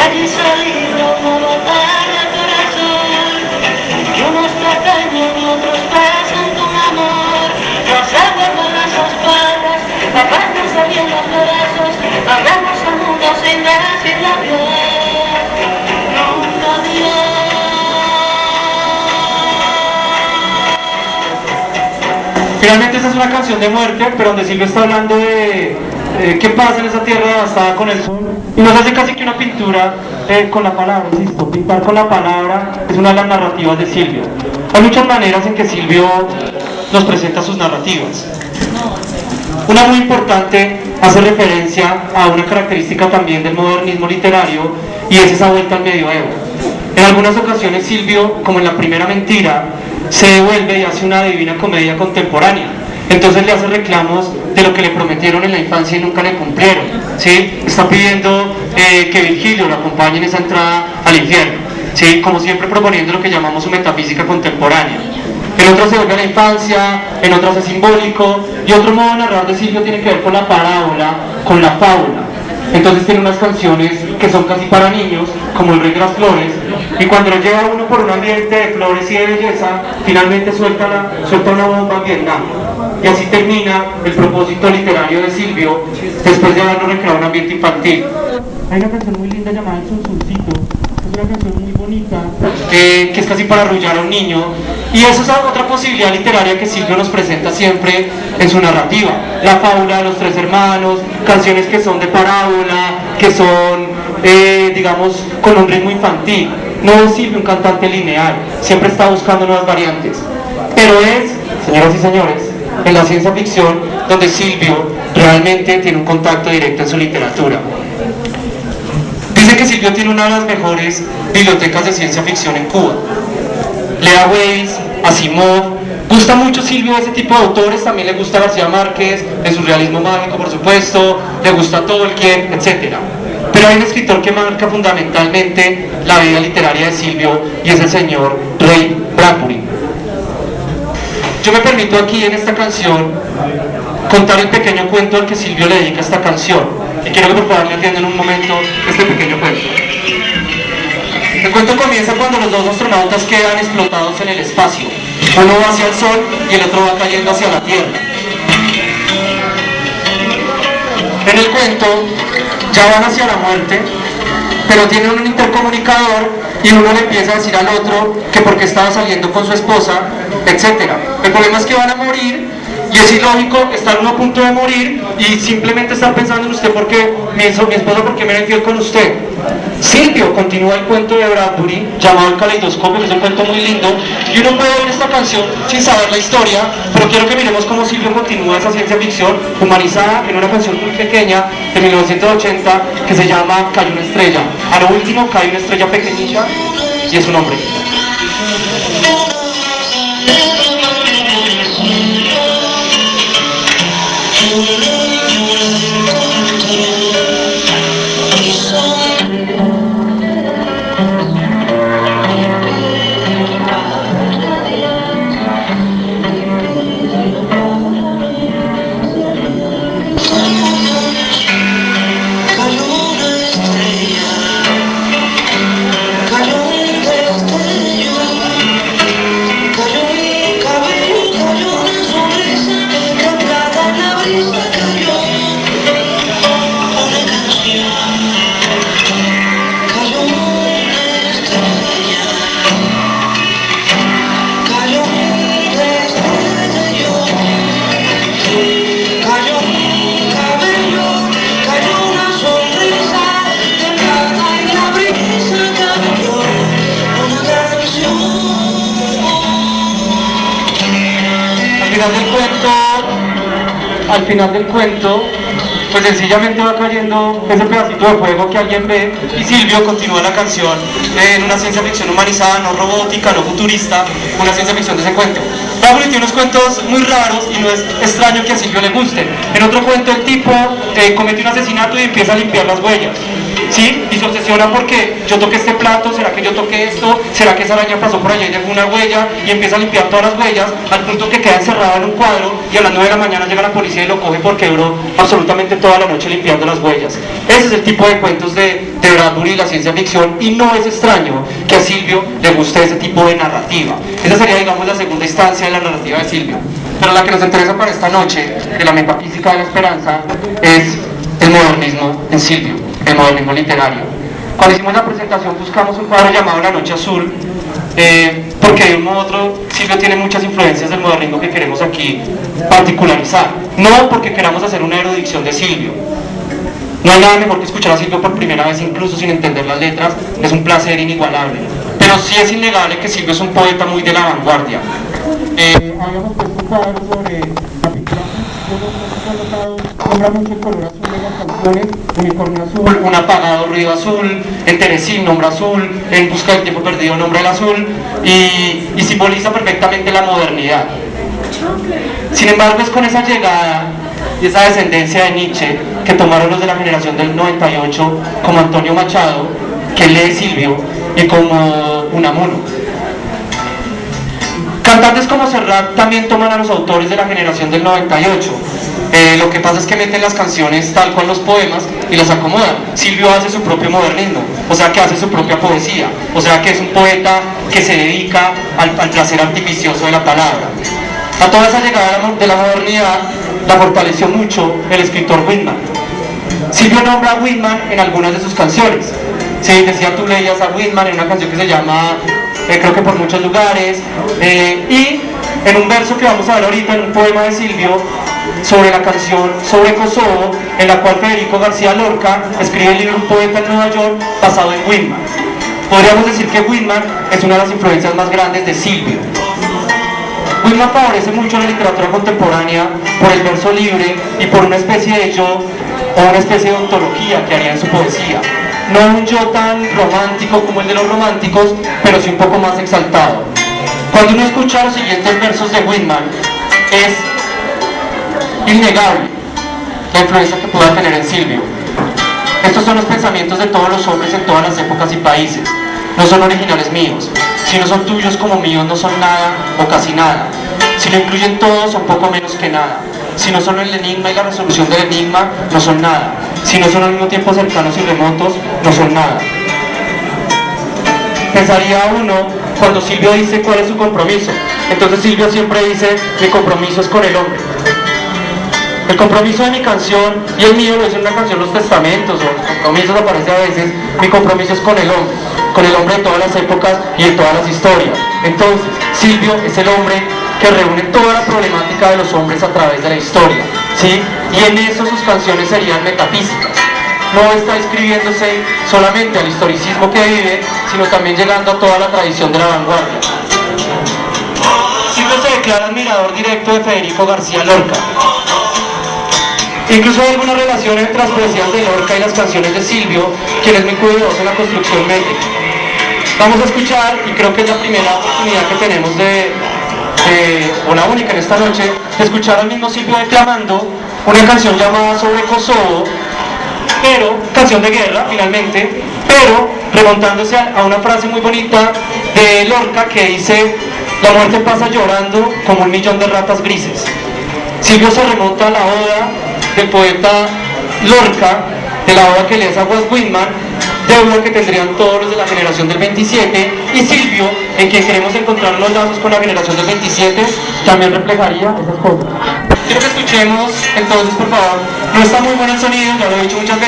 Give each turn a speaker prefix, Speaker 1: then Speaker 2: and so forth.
Speaker 1: allí salido una batalla al corazón, y unos tratañan y otros pasan con amor, los aguas con las espaldas, papás saliendo a pedazos, hablamos al mundo sin decir la piel, nunca Dios.
Speaker 2: Finalmente esa es una canción de muerte, pero donde Silvio está hablando de qué pasa en esa tierra devastada con el sol, y nos hace casi que una pintura con la palabra, insisto, pintar con la palabra es una de las narrativas de Silvio. Hay muchas maneras en que Silvio nos presenta sus narrativas. Una muy importante hace referencia a una característica también del modernismo literario, y es esa vuelta al medioevo. En algunas ocasiones Silvio, como en la primera mentira, se devuelve y hace una divina comedia contemporánea. Entonces le hace reclamos de lo que le prometieron en la infancia y nunca le cumplieron, ¿sí? Está pidiendo que Virgilio lo acompañe en esa entrada al infierno, ¿sí? Como siempre proponiendo lo que llamamos su metafísica contemporánea. En otras se vuelve a la infancia, en otras es simbólico, y otro modo de narrar de Silvio tiene que ver con la parábola, con la fábula. Entonces tiene unas canciones que son casi para niños, como El Rey de las Flores, y cuando lo lleva uno por un ambiente de flores y de belleza, finalmente suelta una bomba en Vietnam. Y así termina el propósito literario de Silvio, después de habernos recreado un ambiente infantil. Hay una canción muy linda llamada El Zunzuncito, es una canción muy bonita, que es casi para arrullar a un niño, y eso es otra posibilidad literaria que Silvio nos presenta siempre en su narrativa. La fábula de los tres hermanos, canciones que son de parábola, que son, digamos, con un ritmo infantil. No es Silvio un cantante lineal, siempre está buscando nuevas variantes. Pero es, señoras y señores, en la ciencia ficción donde Silvio realmente tiene un contacto directo en su literatura. Dice que Silvio tiene una de las mejores bibliotecas de ciencia ficción en Cuba. Lea Weiss, Asimov, gusta mucho Silvio ese tipo de autores, también le gusta García Márquez, el surrealismo mágico por supuesto, le gusta Tolkien, etc. Pero hay un escritor que marca fundamentalmente la vida literaria de Silvio, y es el señor Ray Bradbury. Yo me permito aquí en esta canción contar el pequeño cuento al que Silvio le dedica esta canción, y quiero que por favor me atiendan un momento este pequeño cuento. El cuento comienza cuando los dos astronautas quedan explotados en el espacio. Uno va hacia el sol y el otro va cayendo hacia la Tierra. En el cuento ya van hacia la muerte, pero tienen un intercomunicador y uno le empieza a decir al otro que porque estaba saliendo con su esposa, etc. El problema es que van a morir, y es ilógico estar uno a punto de morir y simplemente estar pensando en usted porque mi esposa porque me era infiel con usted. Silvio continúa el cuento de Bradbury llamado El Caleidoscopio, que es un cuento muy lindo, y uno puede oír esta canción sin saber la historia, pero quiero que miremos cómo Silvio continúa esa ciencia ficción humanizada en una canción muy pequeña de 1980 que se llama Cae una estrella. A lo último cae una estrella pequeñita y es un hombre. Al final del cuento, pues sencillamente va cayendo ese pedacito de fuego que alguien ve, y Silvio continúa la canción en una ciencia ficción humanizada, no robótica, no futurista, una ciencia ficción de ese cuento. Bradbury tiene unos cuentos muy raros y no es extraño que a Silvio le guste. En otro cuento el tipo comete un asesinato y empieza a limpiar las huellas. ¿sí? Y se obsesiona porque yo toqué este plato, ¿será que yo toqué esto? ¿Será que esa araña pasó por allá y dejó una huella? Y empieza a limpiar todas las huellas, al punto que queda encerrado en un cuadro y a las 9 de la mañana llega la policía y lo coge porque duró absolutamente toda la noche limpiando las huellas. Ese es el tipo de cuentos de Bradbury y la ciencia ficción, y no es extraño que a Silvio le guste ese tipo de narrativa. Esa sería, digamos, la segunda instancia de la narrativa de Silvio. Pero la que nos interesa para esta noche, de la metafísica de la esperanza, es el modernismo en Silvio, el modernismo literario. Cuando hicimos la presentación buscamos un cuadro llamado La Noche Azul, porque de un modo u otro Silvio tiene muchas influencias del modernismo que queremos aquí particularizar. No porque queramos hacer una erudición de Silvio. No hay nada mejor que escuchar a Silvio por primera vez, incluso sin entender las letras, es un placer inigualable. Pero sí es innegable que Silvio es un poeta muy de la vanguardia. Habíamos puesto un cuadro sobre la pintura, nombra mucho el color azul de las canciones, Unicornio Azul, Un Apagado Río Azul, en Teresín nombra azul, En Busca del Tiempo Perdido nombra el azul, y simboliza perfectamente la modernidad. Sin embargo, es con esa llegada y esa descendencia de Nietzsche que tomaron los de la generación del 98, como Antonio Machado, que lee Silvio, y como Unamuno. Cantantes como Serrat también toman a los autores de la generación del 98. Lo que pasa es que meten las canciones tal cual los poemas y las acomodan. Silvio hace su propio modernismo, o sea que hace su propia poesía, o sea que es un poeta que se dedica al placer artificioso de la palabra. A toda esa llegada de la modernidad la fortaleció mucho el escritor Whitman. Silvio nombra a Whitman en algunas de sus canciones. Sí, decía, tú leías a Whitman en una canción que se llama creo que Por Muchos Lugares, y en un verso que vamos a ver ahorita, en un poema de Silvio sobre la canción Sobre Kosovo, en la cual Federico García Lorca escribe el libro Un Poeta en Nueva York basado en Whitman. Podríamos decir que Whitman es una de las influencias más grandes de Silvio. Whitman favorece mucho la literatura contemporánea por el verso libre y por una especie de yo o una especie de ontología que haría en su poesía. No un yo tan romántico como el de los románticos, pero sí un poco más exaltado. Cuando uno escucha los siguientes versos de Whitman, es innegable la influencia que pueda tener en Silvio. Estos son los pensamientos de todos los hombres en todas las épocas y países. No son originales míos. Si no son tuyos como míos, no son nada o casi nada. Si lo incluyen todos, son poco menos que nada. Si no son el enigma y la resolución del enigma, no son nada. Si no son al mismo tiempo cercanos y remotos, no son nada. Pensaría uno cuando Silvio dice cuál es su compromiso. Entonces Silvio siempre dice, mi compromiso es con el hombre. El compromiso de mi canción y el mío lo dice en una canción Los Testamentos, o Los Compromisos aparece a veces, mi compromiso es con el hombre de todas las épocas y de todas las historias. Entonces, Silvio es el hombre que reúne toda la problemática de los hombres a través de la historia, ¿sí? Y en eso sus canciones serían metafísicas. No está inscribiéndose solamente al historicismo que vive, sino también llegando a toda la tradición de la vanguardia. Silvio se declara admirador directo de Federico García Lorca. Incluso hay alguna relación entre las poesías de Lorca y las canciones de Silvio, quien es muy cuidadoso en la construcción métrica. Vamos a escuchar, y creo que es la primera oportunidad que tenemos o la única en esta noche, de escuchar al mismo Silvio declamando una canción llamada Sobre Kosovo, pero, canción de guerra finalmente, pero remontándose a una frase muy bonita de Lorca que dice, la muerte pasa llorando como 1.000.000 de ratas grises. Silvio se remonta a la oda del poeta Lorca, de la oda que le hace a Walt Whitman, deuda que tendrían todos los de la generación del 27, y Silvio, en quien queremos encontrar los lazos con la generación del 27, también reflejaría esas cosas. Quiero que escuchemos, entonces, por favor, no está muy bueno el sonido, ya lo he dicho muchas veces.